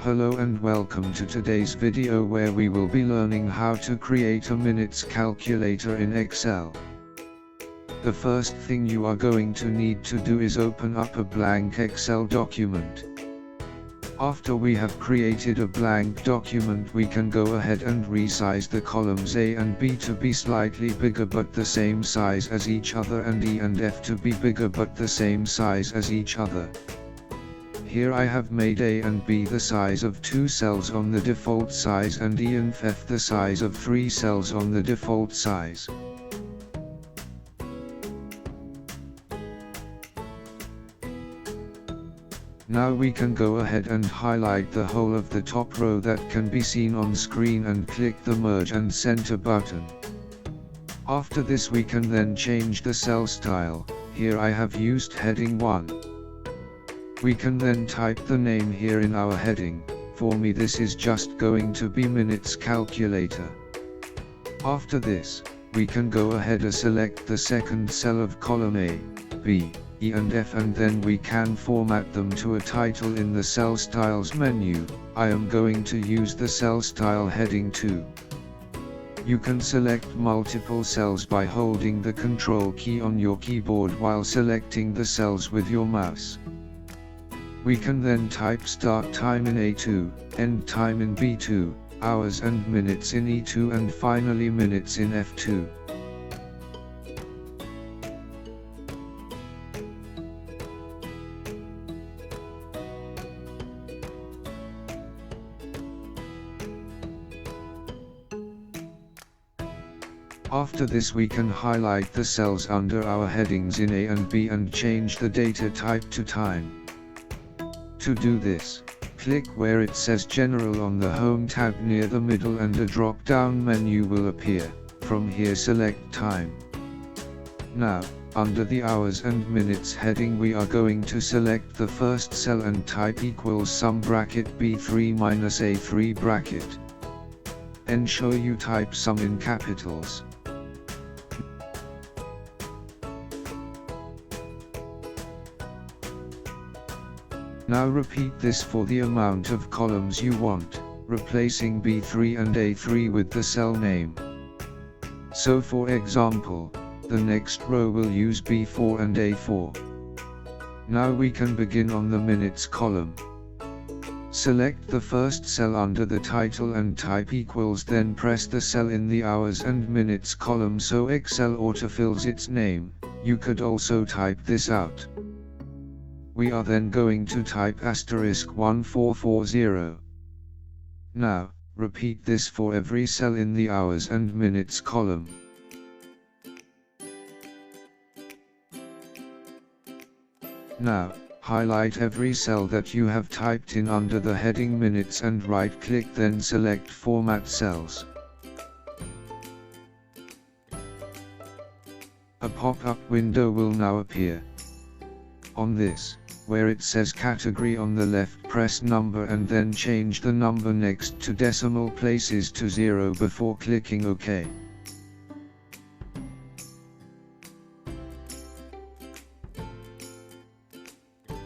Hello and welcome to today's video where we will be learning how to create a minutes calculator in Excel. The first thing you are going to need to do is open up a blank Excel document. After we have created a blank document, we can go ahead and resize the columns A and B to be slightly bigger but the same size as each other, and E and F to be bigger but the same size as each other. Here I have made A and B the size of 2 cells on the default size and E and F the size of 3 cells on the default size. Now we can go ahead and highlight the whole of the top row that can be seen on screen and click the Merge and Center button. After this we can then change the cell style. Here I have used heading 1. We can then type the name here in our heading. For me this is just going to be minutes calculator. After this, we can go ahead and select the second cell of column A, B, E and F, and then we can format them to a title in the cell styles menu. I am going to use the cell style heading 2. You can select multiple cells by holding the Control key on your keyboard while selecting the cells with your mouse. We can then type start time in A2, end time in B2, hours and minutes in E2, and finally minutes in F2. After this we can highlight the cells under our headings in A and B and change the data type to time. To do this, click where it says General on the Home tab near the middle and a drop-down menu will appear. From here select Time. Now, under the Hours and Minutes heading we are going to select the first cell and type equals sum bracket B3 minus A3 bracket. Ensure you type sum in capitals. Now repeat this for the amount of columns you want, replacing B3 and A3 with the cell name. So for example, the next row will use B4 and A4. Now we can begin on the minutes column. Select the first cell under the title and type equals, then press the cell in the hours and minutes column so Excel autofills its name. You could also type this out. We are then going to type *1440. Now, repeat this for every cell in the hours and minutes column. Now, highlight every cell that you have typed in under the heading minutes and right-click, then select Format Cells. A pop-up window will now appear. On this, where it says category on the left, press number and then change the number next to decimal places to 0 before clicking OK.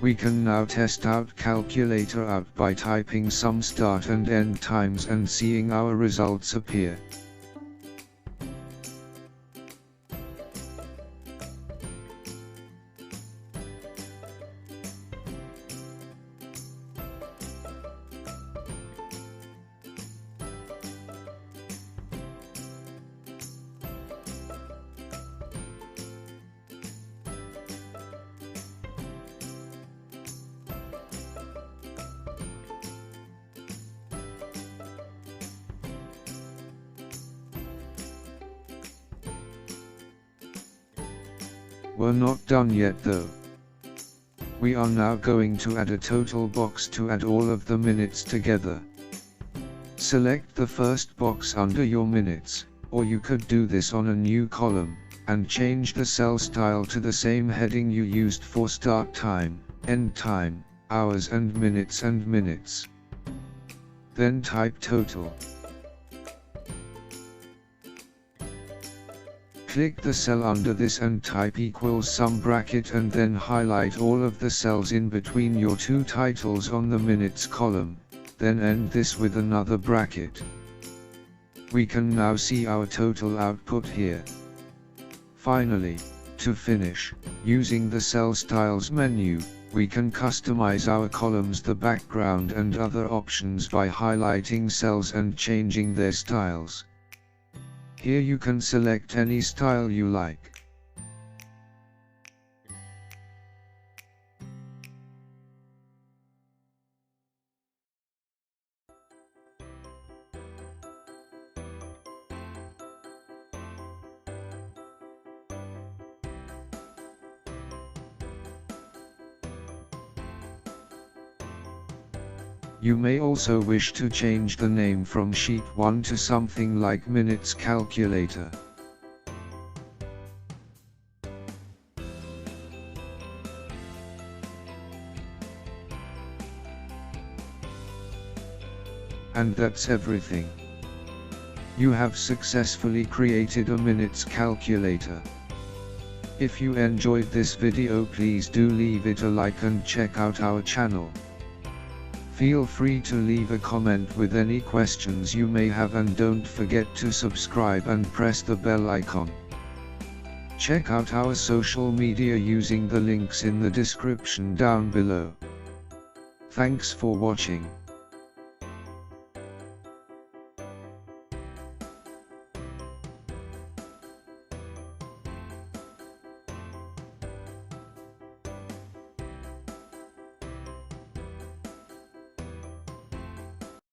We can now test out calculator out by typing some start and end times and seeing our results appear. We're not done yet though. We are now going to add a total box to add all of the minutes together. Select the first box under your minutes, or you could do this on a new column, and change the cell style to the same heading you used for start time, end time, hours and minutes. Then type total. Click the cell under this and type equals sum bracket and then highlight all of the cells in between your two titles on the minutes column. then end this with another bracket. We can now see our total output here. Finally, to finish, using the Cell Styles menu, we can customize our columns, the background and other options by highlighting cells and changing their styles. Here you can select any style you like. You may also wish to change the name from Sheet 1 to something like Minutes Calculator. And that's everything. You have successfully created a minutes calculator. If you enjoyed this video, please do leave it a like and check out our channel. Feel free to leave a comment with any questions you may have, and don't forget to subscribe and press the bell icon. Check out our social media using the links in the description down below. Thanks for watching.